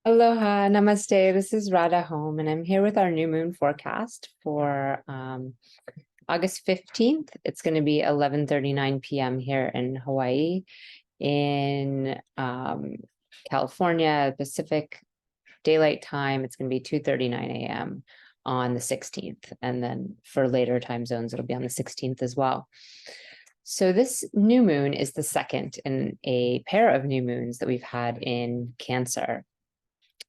Aloha, namaste. This is Radha Home, and I'm here with our new moon forecast for August 15th. It's going to be 11:39 p.m. here in Hawaii. In California, Pacific Daylight Time, it's going to be 2:39 a.m. on the 16th. And then for later time zones, it'll be on the 16th as well. So this new moon is the second in a pair of new moons that we've had in Cancer.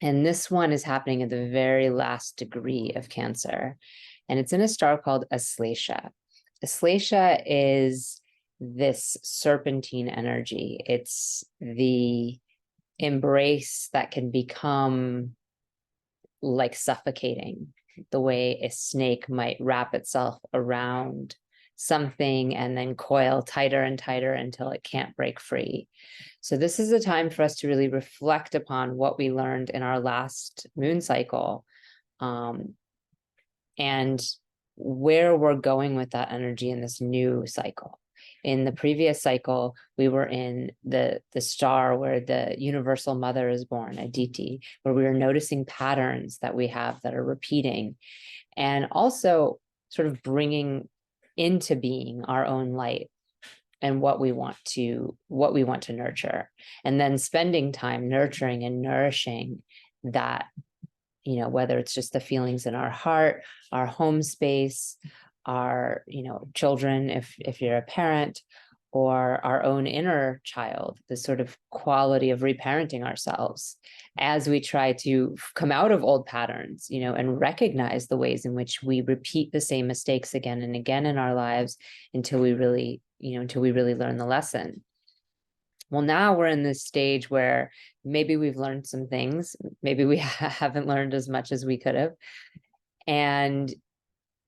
And this one is happening at the very last degree of Cancer. And it's in a star called Aslacia. Aslacia is this serpentine energy. It's the embrace that can become like suffocating, the way a snake might wrap itself around something and then coil tighter and tighter until it can't break free. So this is a time for us to really reflect upon what we learned in our last moon cycle, and where we're going with that energy in this new cycle. In the previous cycle, we were in the star where the universal mother is born, Aditi, where we were noticing patterns that we have that are repeating, and also sort of bringing into being our own light and what we want to nurture, and then spending time nurturing and nourishing that, whether it's just the feelings in our heart, our home space, our children, if you're a parent, or our own inner child, the sort of quality of reparenting ourselves as we try to come out of old patterns, and recognize the ways in which we repeat the same mistakes again and again in our lives until we really learn the lesson. Well, now we're in this stage where maybe we've learned some things, maybe we haven't learned as much as we could have, and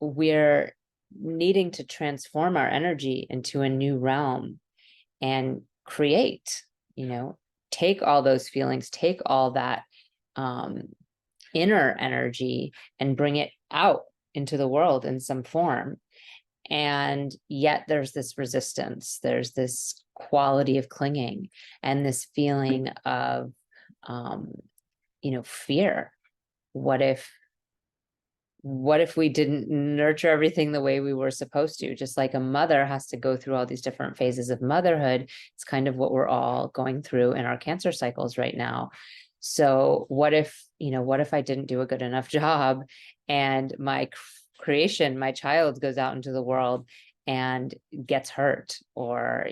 we're needing to transform our energy into a new realm and create, take all those feelings, take all that inner energy and bring it out into the world in some form. And yet there's this resistance, there's this quality of clinging and this feeling of fear. What if we didn't nurture everything the way we were supposed to? Just like a mother has to go through all these different phases of motherhood, it's kind of what we're all going through in our Cancer cycles right now. So what if I didn't do a good enough job, and my creation, my child, goes out into the world and gets hurt, or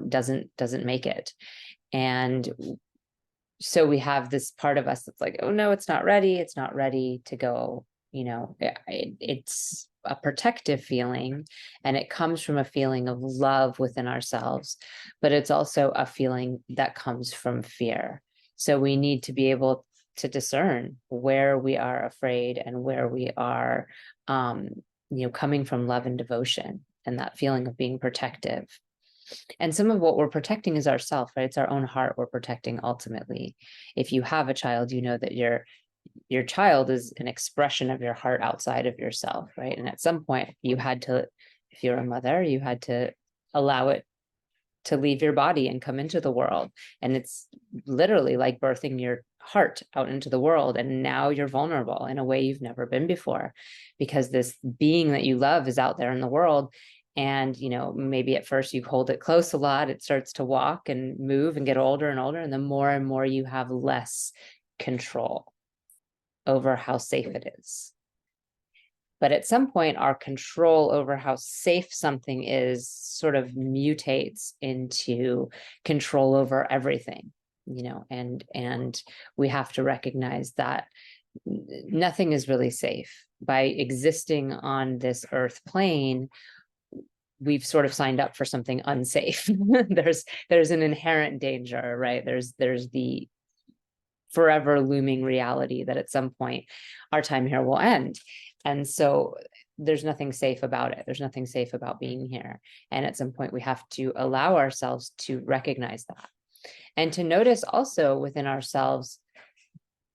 doesn't make it? And so we have this part of us that's like, oh no, it's not ready to go. It's a protective feeling, and it comes from a feeling of love within ourselves, but it's also a feeling that comes from fear. So we need to be able to discern where we are afraid and where we are coming from love and devotion and that feeling of being protective. And some of what we're protecting is ourself, right? It's our own heart we're protecting ultimately. If you have a child, you know that your child is an expression of your heart outside of yourself, right? And at some point you had to, if you're a mother, you had to allow it to leave your body and come into the world. And it's literally like birthing your heart out into the world. And now you're vulnerable in a way you've never been before, because this being that you love is out there in the world. And, maybe at first you hold it close a lot, it starts to walk and move and get older and older. And the more and more you have less control over how safe it is. But at some point, our control over how safe something is sort of mutates into control over everything, and we have to recognize that nothing is really safe. By existing on this earth plane, we've sort of signed up for something unsafe. there's an inherent danger, right? There's the forever looming reality that at some point our time here will end. And so there's nothing safe about it. There's nothing safe about being here. And at some point we have to allow ourselves to recognize that, and to notice also within ourselves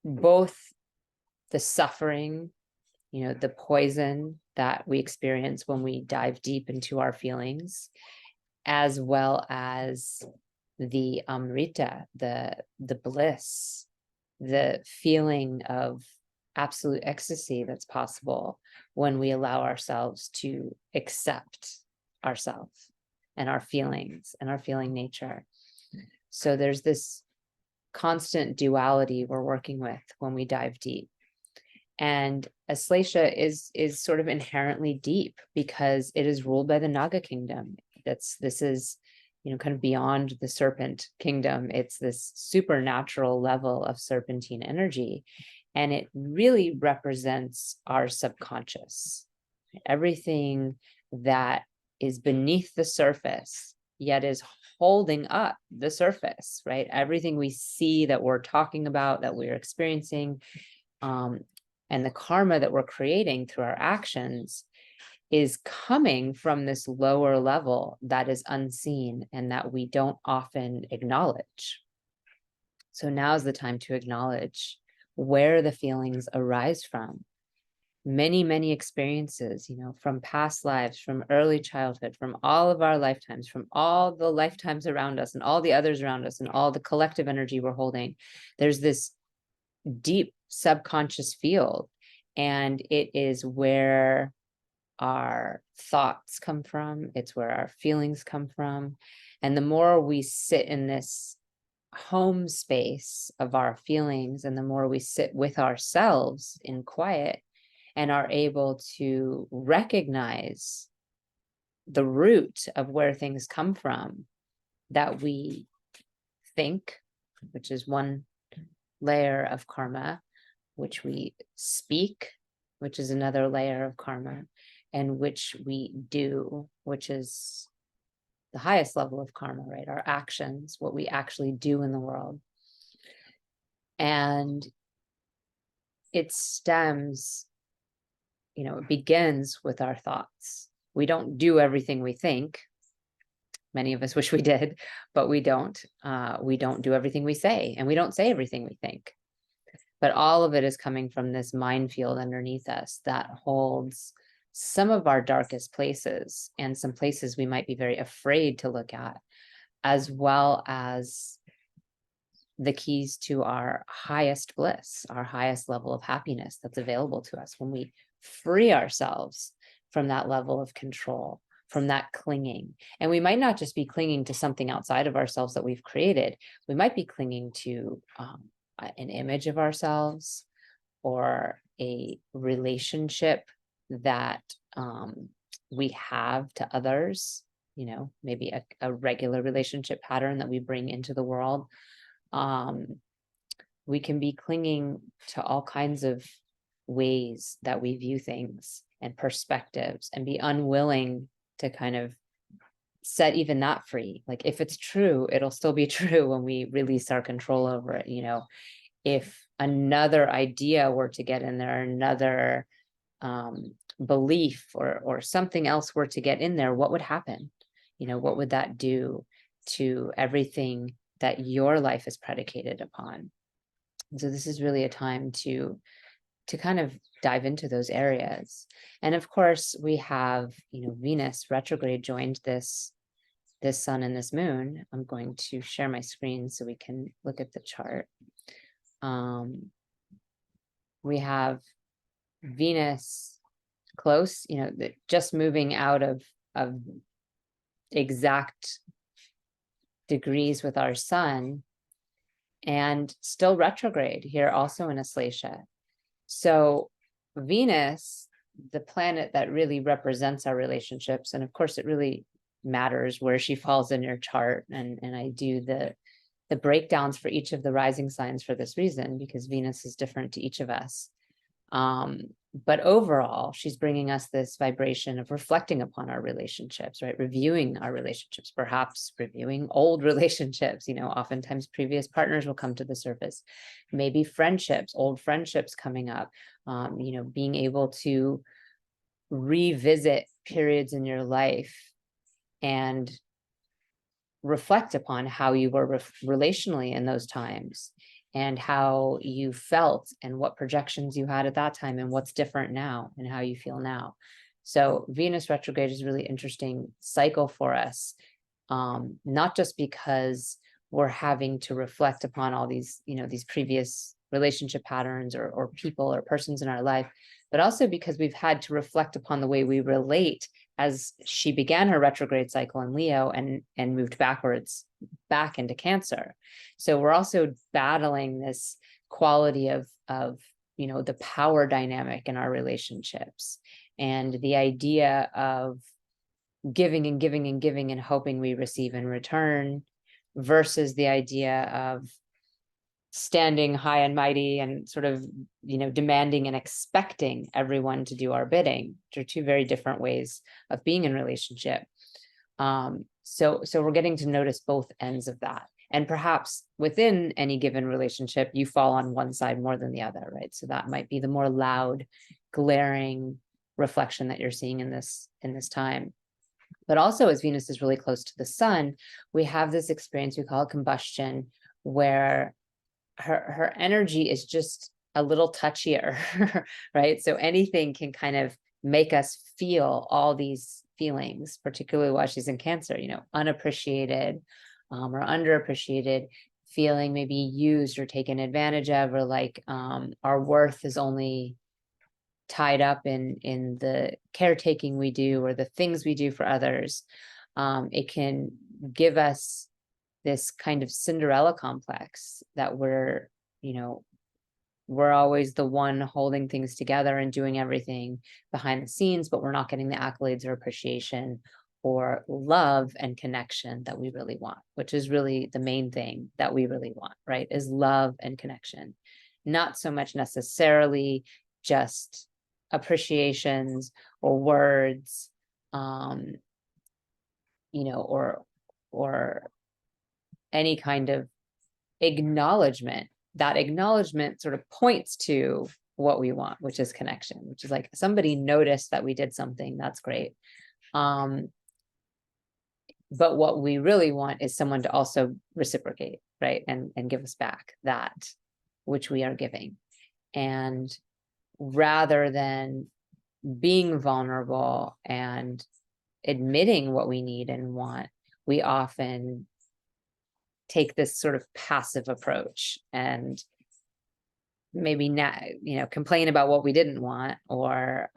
both the suffering, the poison that we experience when we dive deep into our feelings, as well as the amrita, the bliss, the feeling of absolute ecstasy that's possible when we allow ourselves to accept ourselves and our feelings and our feeling nature. So there's this constant duality we're working with when we dive deep. And Aslesha is sort of inherently deep because it is ruled by the Naga kingdom. This is, you know, kind of beyond the serpent kingdom. It's this supernatural level of serpentine energy. And it really represents our subconscious, everything that is beneath the surface, yet is holding up the surface, right? Everything we see that we're talking about, that we're experiencing, and the karma that we're creating through our actions is coming from this lower level that is unseen and that we don't often acknowledge. So now's the time to acknowledge where the feelings arise from. Many, many experiences, you know, from past lives, from early childhood, from all of our lifetimes, from all the lifetimes around us and all the others around us and all the collective energy we're holding. There's this deep subconscious field, and it is where our thoughts come from. It's where our feelings come from. And the more we sit in this home space of our feelings, and the more we sit with ourselves in quiet and are able to recognize the root of where things come from, that we think, which is one layer of karma, which we speak, which is another layer of karma, and which we do, which is the highest level of karma, right? Our actions, what we actually do in the world. And it stems, you know, it begins with our thoughts. We don't do everything we think. Many of us wish we did, but we don't. We don't do everything we say, and we don't say everything we think. But all of it is coming from this minefield underneath us that holds some of our darkest places and some places we might be very afraid to look at, as well as the keys to our highest bliss, our highest level of happiness that's available to us when we free ourselves from that level of control, from that clinging. And we might not just be clinging to something outside of ourselves that we've created. We might be clinging to an image of ourselves or a relationship that we have to others, you know, maybe a regular relationship pattern that we bring into the world. We can be clinging to all kinds of ways that we view things and perspectives, and be unwilling to kind of set even that free. Like, if it's true, it'll still be true when we release our control over it. You know, if another idea were to get in there, another belief or something else were to get in there, what would happen? You know, what would that do to everything that your life is predicated upon? And so this is really a time to kind of dive into those areas. And of course, we have, you know, Venus retrograde joined this sun and this moon. I'm going to share my screen so we can look at the chart. We have Venus close, you know, just moving out of exact degrees with our sun, and still retrograde here also in Aslesha. So Venus, the planet that really represents our relationships, and of course it really matters where she falls in your chart, and I do the breakdowns for each of the rising signs for this reason, because Venus is different to each of us. But overall, she's bringing us this vibration of reflecting upon our relationships, right? Reviewing our relationships, perhaps reviewing old relationships. You know, oftentimes previous partners will come to the surface, maybe friendships, old friendships coming up, you know, being able to revisit periods in your life and reflect upon how you were relationally in those times, and how you felt, and what projections you had at that time, and what's different now, and how you feel now. So Venus retrograde is a really interesting cycle for us, not just because we're having to reflect upon all these, you know, these previous relationship patterns or people or persons in our life, but also because we've had to reflect upon the way we relate as she began her retrograde cycle in Leo and moved backwards back into Cancer. So we're also battling this quality of the power dynamic in our relationships, and the idea of giving and giving and giving and hoping we receive in return, versus the idea of standing high and mighty and sort of, demanding and expecting everyone to do our bidding, which are two very different ways of being in relationship. So we're getting to notice both ends of that. And perhaps within any given relationship, you fall on one side more than the other, right? So that might be the more loud, glaring reflection that you're seeing in this time. But also, as Venus is really close to the sun, we have this experience we call combustion, where her energy is just a little touchier, right? So anything can kind of make us feel all these feelings, particularly while she's in Cancer, unappreciated or underappreciated, feeling maybe used or taken advantage of, or like our worth is only tied up in the caretaking we do or the things we do for others. It can give us this kind of Cinderella complex that we're always the one holding things together and doing everything behind the scenes, but we're not getting the accolades or appreciation or love and connection that we really want, which is really the main thing that we really want, right? Is love and connection. Not so much necessarily just appreciations or words, or any kind of acknowledgement. That acknowledgement sort of points to what we want, which is connection, which is like somebody noticed that we did something, that's great. But what we really want is someone to also reciprocate, right? And give us back that which we are giving. And rather than being vulnerable and admitting what we need and want, we often take this sort of passive approach and maybe not, complain about what we didn't want, or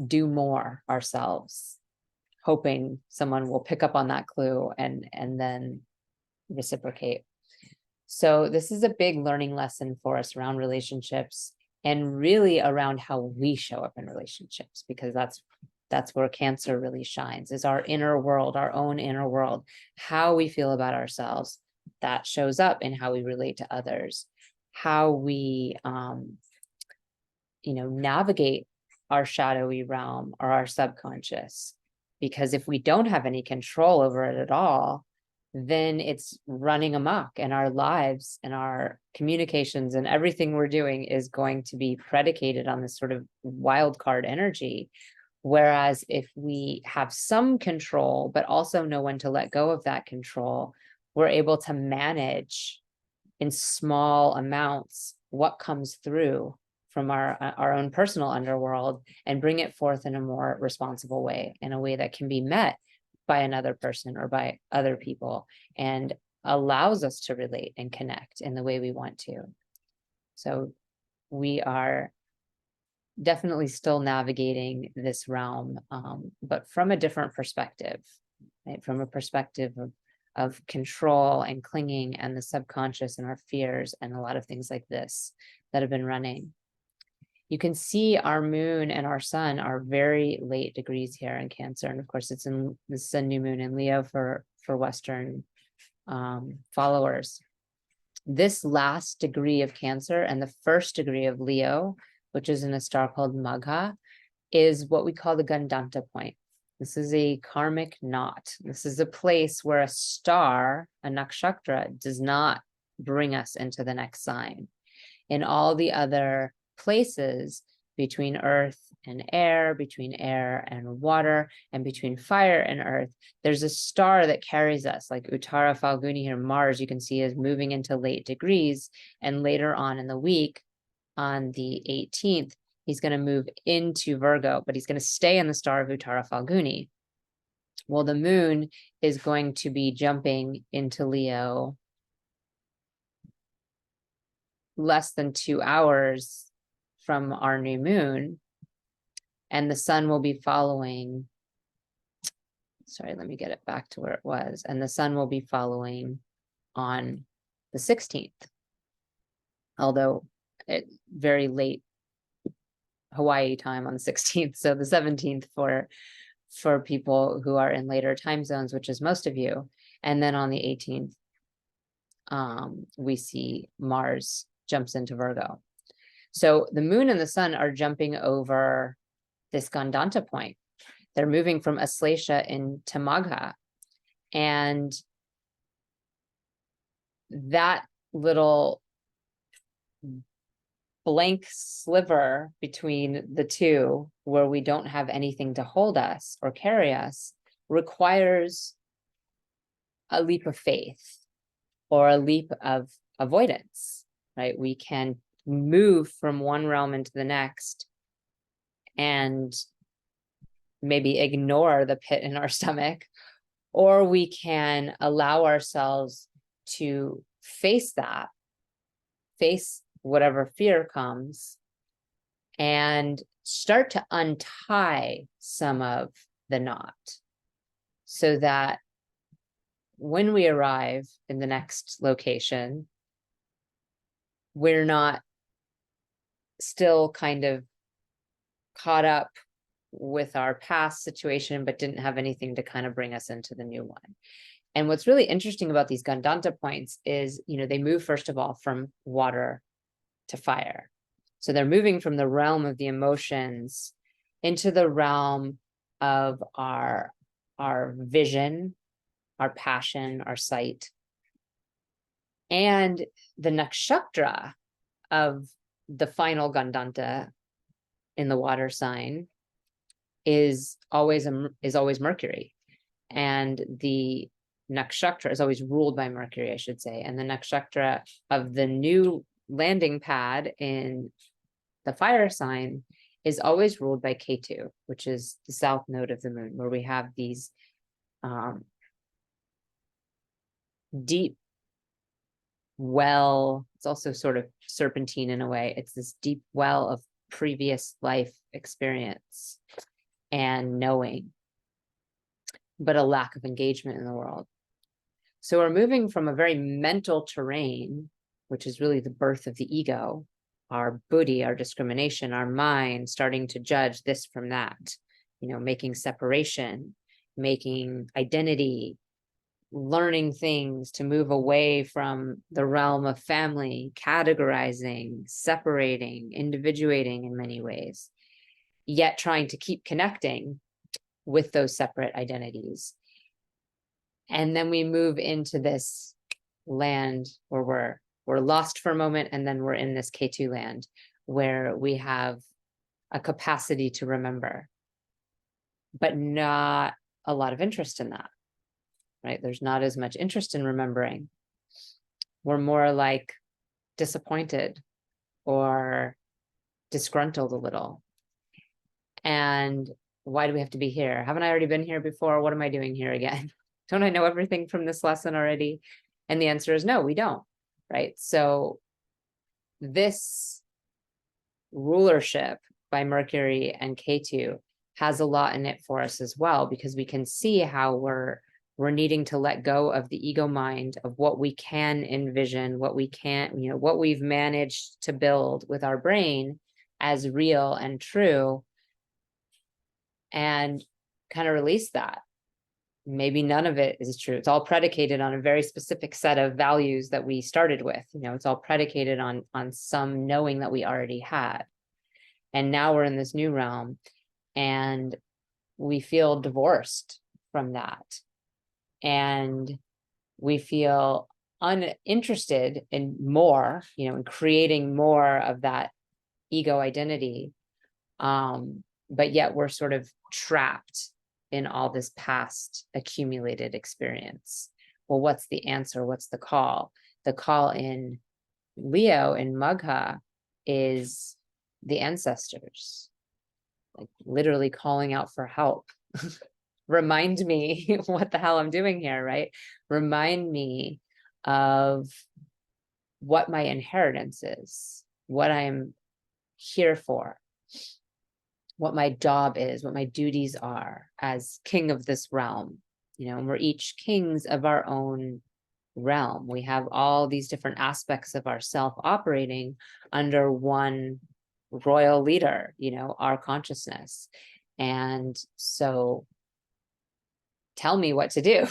do more ourselves, hoping someone will pick up on that clue and then reciprocate. So this is a big learning lesson for us around relationships, and really around how we show up in relationships, because that's where Cancer really shines, is our inner world, our own inner world, how we feel about ourselves. That shows up in how we relate to others, how we, navigate our shadowy realm or our subconscious. Because if we don't have any control over it at all, then it's running amok, and our lives and our communications and everything we're doing is going to be predicated on this sort of wild card energy. Whereas if we have some control, but also know when to let go of that control, we're able to manage in small amounts what comes through from our own personal underworld, and bring it forth in a more responsible way, in a way that can be met by another person or by other people, and allows us to relate and connect in the way we want to. So we are definitely still navigating this realm, but from a different perspective, right? From a perspective of control and clinging and the subconscious and our fears and a lot of things like this that have been running. You can see our moon and our sun are very late degrees here in Cancer. And of course, this is a new moon in Leo for Western followers. This last degree of Cancer and the first degree of Leo, which is in a star called Magha, is what we call the Gandanta point. This is a karmic knot. This is a place where a star, a nakshatra, does not bring us into the next sign. In all the other places, between earth and air, between air and water, and between fire and earth, there's a star that carries us, like Uttara Falguni here. Mars, you can see, is moving into late degrees, and later on in the week, on the 18th, he's going to move into Virgo, but he's going to stay in the star of Uttara Falguni. Well, the moon is going to be jumping into Leo less than 2 hours from our new moon, and the sun will be following. Sorry, let me get it back to where it was. And the sun will be following on the 16th, although it very late Hawaii time on the 16th. So the 17th for people who are in later time zones, which is most of you. And then on the 18th, we see Mars jumps into Virgo. So the moon and the sun are jumping over this Gandanta point. They're moving from Aslesha into Magha. And that little blank sliver between the two, where we don't have anything to hold us or carry us, requires a leap of faith or a leap of avoidance, right? We can move from one realm into the next and maybe ignore the pit in our stomach, or we can allow ourselves to face that, face whatever fear comes, and start to untie some of the knot, so that when we arrive in the next location, we're not still kind of caught up with our past situation, but didn't have anything to kind of bring us into the new one. And what's really interesting about these Gandanta points is, they move, first of all, from water to fire. So they're moving from the realm of the emotions into the realm of our vision, our passion, our sight. And the nakshatra of the final Gandanta in the water sign is always Mercury. And the nakshatra is always ruled by Mercury, I should say. And the nakshatra of the new landing pad in the fire sign is always ruled by Ketu, which is the south node of the moon, where we have these deep well. It's also sort of serpentine in a way. It's this deep well of previous life experience and knowing, but a lack of engagement in the world. So we're moving from a very mental terrain, which is really the birth of the ego, our buddhi, our discrimination, our mind starting to judge this from that, making separation, making identity, learning things to move away from the realm of family, categorizing, separating, individuating in many ways, yet trying to keep connecting with those separate identities. And then we move into this land where we're lost for a moment, and then we're in this Ketu land where we have a capacity to remember, but not a lot of interest in that, right? There's not as much interest in remembering. We're more like disappointed or disgruntled a little. And why do we have to be here? Haven't I already been here before? What am I doing here again? Don't I know everything from this lesson already? And the answer is no, we don't, right? So this rulership by Mercury and Ketu has a lot in it for us as well, because we can see how we're needing to let go of the ego mind, of what we can envision, what we can't, what we've managed to build with our brain as real and true, and kind of release that. Maybe none of it is true. It's all predicated on a very specific set of values that we started with. It's all predicated on some knowing that we already had. And now we're in this new realm, and we feel divorced from that. And we feel uninterested in more, in creating more of that ego identity. But yet we're sort of trapped in all this past accumulated experience. Well, what's the answer? What's the call? The call in Leo, in Magha, is the ancestors, like literally calling out for help. Remind me what the hell I'm doing here, right? Remind me of what my inheritance is, what I'm here for, what my job is, what my duties are as king of this realm. And we're each kings of our own realm. We have all these different aspects of ourself operating under one royal leader, our consciousness. And so tell me what to do.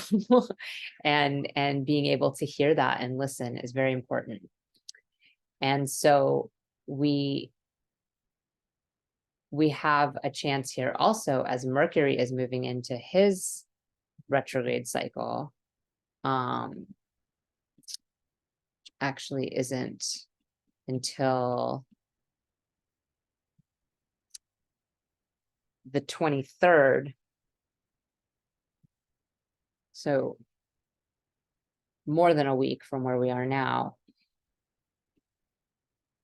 and being able to hear that and listen is very important. And so we have a chance here also, as Mercury is moving into his retrograde cycle. Actually isn't until the 23rd. So more than a week from where we are now,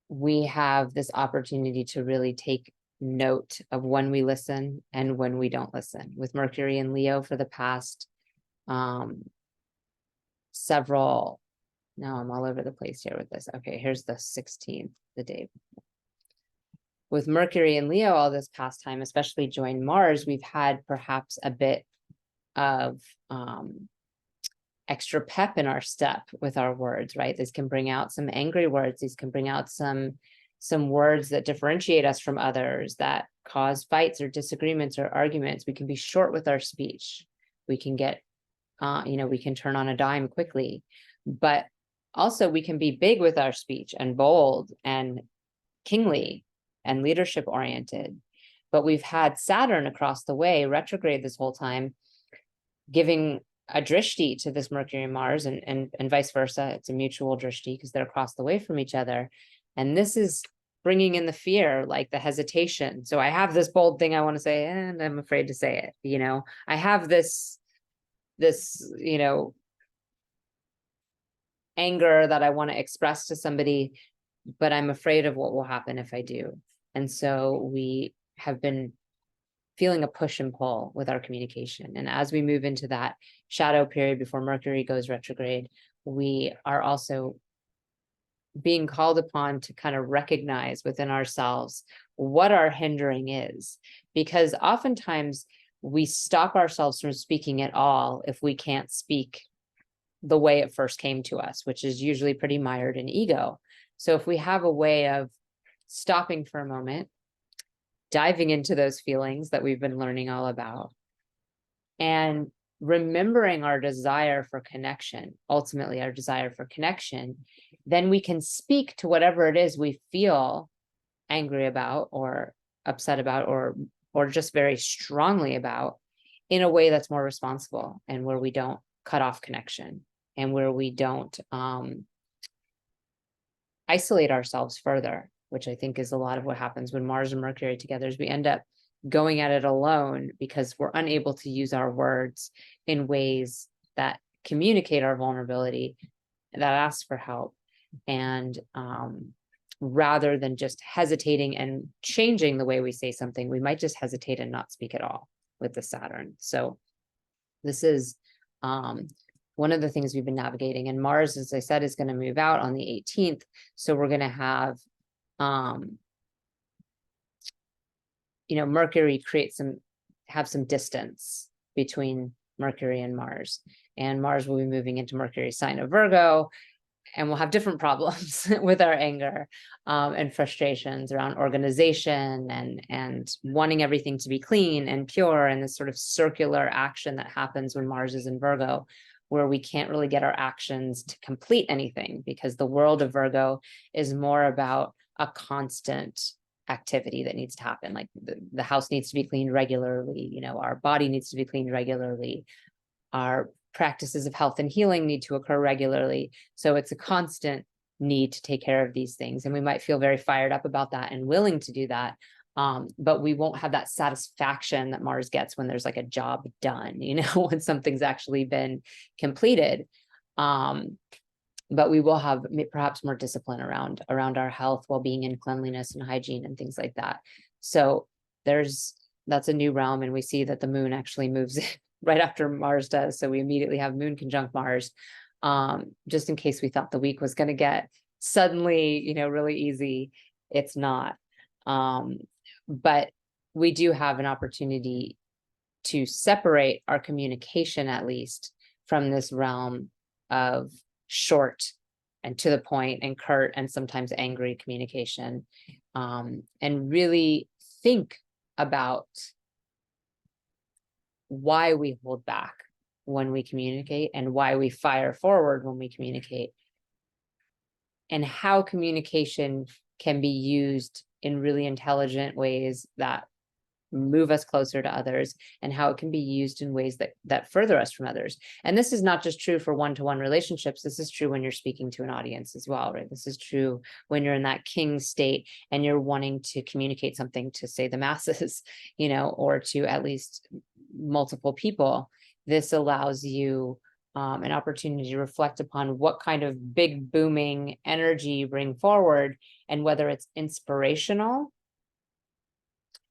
we have this opportunity to really take note of when we listen and when we don't listen. With Mercury and Leo for the past several, now I'm all over the place here with this. Okay, here's the 16th, the day. With Mercury and Leo all this past time, especially joined Mars, we've had perhaps a bit of extra pep in our step with our words, right? This can bring out some angry words. These can bring out some words that differentiate us from others, that cause fights or disagreements or arguments. We can be short with our speech. We can get, we can turn on a dime quickly, but also we can be big with our speech and bold and kingly and leadership oriented. But we've had Saturn across the way, retrograde this whole time, giving a drishti to this Mercury and Mars, and vice versa. It's a mutual drishti because they're across the way from each other. And this is bringing in the fear, like the hesitation. So I have this bold thing I want to say, and I'm afraid to say it. I have this, anger that I want to express to somebody, but I'm afraid of what will happen if I do. And so we have been feeling a push and pull with our communication. And as we move into that shadow period before Mercury goes retrograde, we are also being called upon to kind of recognize within ourselves what our hindering is, because oftentimes we stop ourselves from speaking at all if we can't speak the way it first came to us, which is usually pretty mired in ego. So if we have a way of stopping for a moment, diving into those feelings that we've been learning all about, and remembering our desire for connection, ultimately our desire for connection, then we can speak to whatever it is we feel angry about or upset about or just very strongly about in a way that's more responsible, and where we don't cut off connection, and where we don't isolate ourselves further, which I think is a lot of what happens when Mars and Mercury are together, is we end up going at it alone because we're unable to use our words in ways that communicate our vulnerability, that ask for help. And rather than just hesitating and changing the way we say something, we might just hesitate and not speak at all with the Saturn. So this is one of the things we've been navigating. And Mars, as I said, is going to move out on the 18th. So we're going to have Mercury have some distance between Mercury and Mars. And Mars will be moving into Mercury's sign of Virgo, and we'll have different problems with our anger and frustrations around organization and wanting everything to be clean and pure, and this sort of circular action that happens when Mars is in Virgo, where we can't really get our actions to complete anything, because the world of Virgo is more about a constant activity that needs to happen. Like the house needs to be cleaned regularly, our body needs to be cleaned regularly, our practices of health and healing need to occur regularly. So it's a constant need to take care of these things. And we might feel very fired up about that and willing to do that. But we won't have that satisfaction that Mars gets when there's like a job done, when something's actually been completed. But we will have perhaps more discipline around our health, well-being, and cleanliness and hygiene and things like that. So that's a new realm. And we see that the moon actually moves right after Mars does. So we immediately have moon conjunct Mars, just in case we thought the week was going to get suddenly, really easy. It's not. But we do have an opportunity to separate our communication, at least, from this realm of short and to the point and curt and sometimes angry communication, and really think about why we hold back when we communicate and why we fire forward when we communicate, and how communication can be used in really intelligent ways that move us closer to others, and how it can be used in ways that further us from others. And this is not just true for one-to-one relationships. This is true when you're speaking to an audience as well, right? This is true when you're in that king state and you're wanting to communicate something to, say, the masses, or to at least multiple people. This allows you an opportunity to reflect upon what kind of big booming energy you bring forward, and whether it's inspirational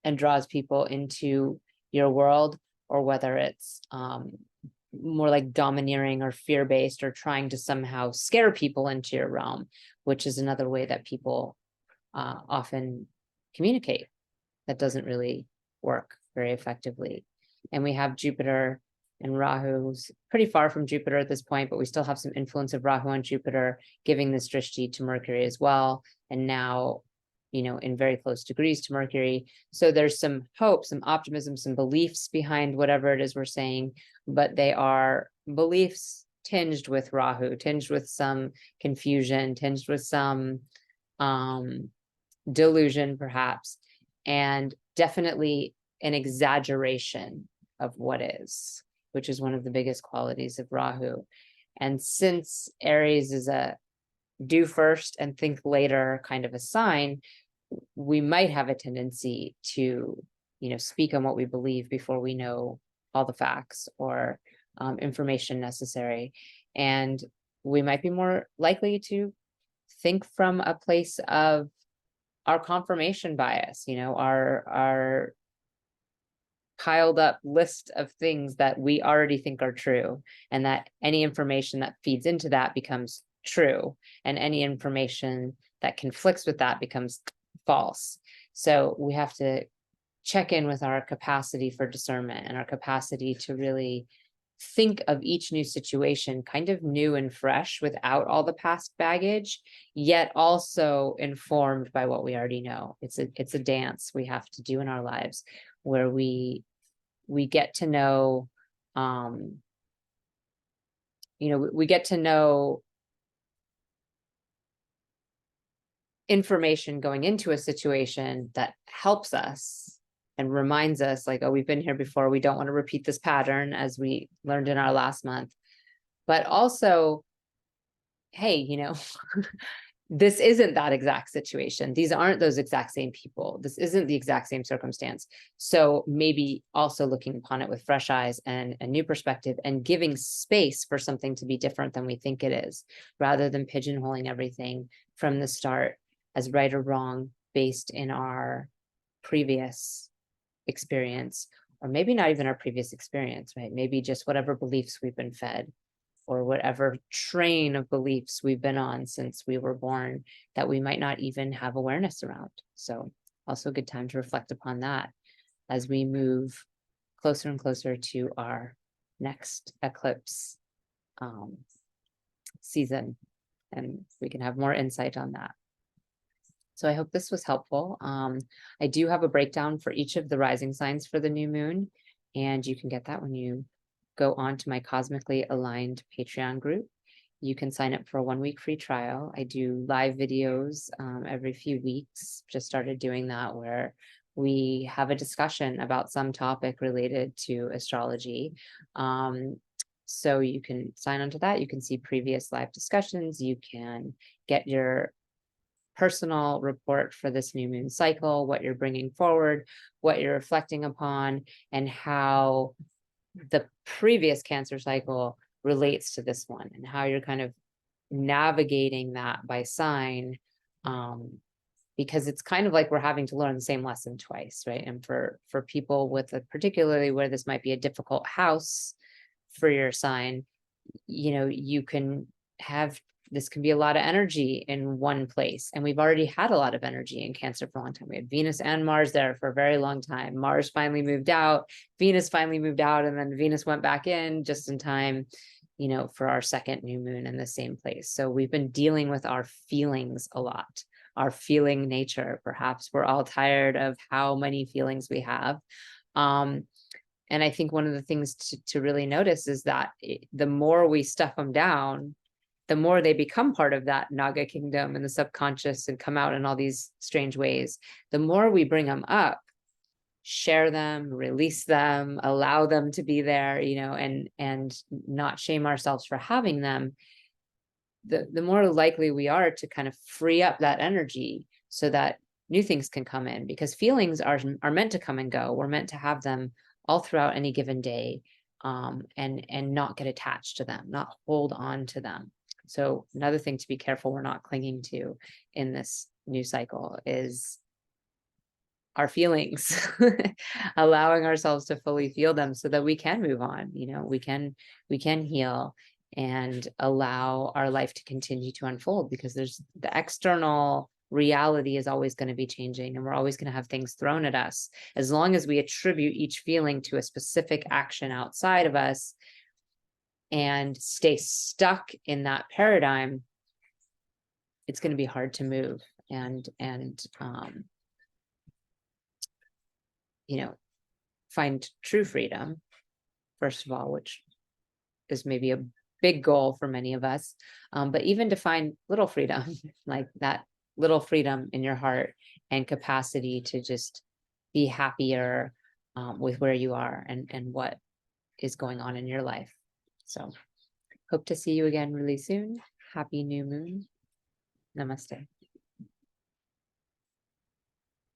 and draws people into your world, or whether it's more like domineering or fear-based, or trying to somehow scare people into your realm, which is another way that people often communicate that doesn't really work very effectively. And we have Jupiter and Rahu, who's pretty far from Jupiter at this point, but we still have some influence of Rahu on Jupiter, giving this drishti to Mercury as well. And now, in very close degrees to Mercury. So there's some hope, some optimism, some beliefs behind whatever it is we're saying, but they are beliefs tinged with Rahu, tinged with some confusion, tinged with some delusion, perhaps, and definitely an exaggeration of what is, which is one of the biggest qualities of Rahu. And since Aries is a do first and think later kind of a sign, we might have a tendency to, speak on what we believe before we know all the facts or information necessary. And we might be more likely to think from a place of our confirmation bias, our piled up list of things that we already think are true, and that any information that feeds into that becomes true, and any information that conflicts with that becomes false. So we have to check in with our capacity for discernment and our capacity to really think of each new situation kind of new and fresh, without all the past baggage, yet also informed by what we already know. It's a dance we have to do in our lives, where we get to know, we get to know information going into a situation that helps us and reminds us, like, oh, we've been here before, we don't want to repeat this pattern, as we learned in our last month. But also, hey, this isn't that exact situation. These aren't those exact same people. This isn't the exact same circumstance. So maybe also looking upon it with fresh eyes and a new perspective, and giving space for something to be different than we think it is, rather than pigeonholing everything from the start as right or wrong based in our previous experience, or maybe not even our previous experience, right? Maybe just whatever beliefs we've been fed, or whatever train of beliefs we've been on since we were born, that we might not even have awareness around. So also a good time to reflect upon that as we move closer and closer to our next eclipse season, and we can have more insight on that. So I hope this was helpful. I do have a breakdown for each of the rising signs for the new moon, and you can get that when you go on to my Cosmically Aligned Patreon group. You can sign up for a 1-week free trial. I do live videos every few weeks, just started doing that, where we have a discussion about some topic related to astrology. So you can sign on to that. You can see previous live discussions. You can get your personal report for this new moon cycle, what you're bringing forward, what you're reflecting upon, and how the previous Cancer cycle relates to this one, and how you're kind of navigating that by sign, because it's kind of like we're having to learn the same lesson twice, right? And for people with particularly where this might be a difficult house for your sign, you can have this can be a lot of energy in one place. And we've already had a lot of energy in Cancer for a long time. We had Venus and Mars there for a very long time. Mars finally moved out, Venus finally moved out, and then Venus went back in just in time, you know, for our second new moon in the same place. So we've been dealing with our feelings a lot, our feeling nature. Perhaps we're all tired of how many feelings we have. And I think one of the things to really notice is that the more we stuff them down, the more they become part of that Naga kingdom and the subconscious and come out in all these strange ways. The more we bring them up, share them, release them, allow them to be there, you know, and not shame ourselves for having them, the more likely we are to kind of free up that energy so that new things can come in, because feelings are meant to come and go. We're meant to have them all throughout any given day, and not get attached to them, not hold on to them. So another thing to be careful we're not clinging to in this new cycle is our feelings, allowing ourselves to fully feel them so that we can move on. You know, we can heal and allow our life to continue to unfold, because there's the external reality is always going to be changing, and we're always going to have things thrown at us. As long as we attribute each feeling to a specific action outside of us and stay stuck in that paradigm, it's going to be hard to move and you know, find true freedom, first of all, which is maybe a big goal for many of us. But even to find little freedom, like that little freedom in your heart and capacity to just be happier with where you are and what is going on in your life. So hope to see you again really soon. Happy new moon. Namaste.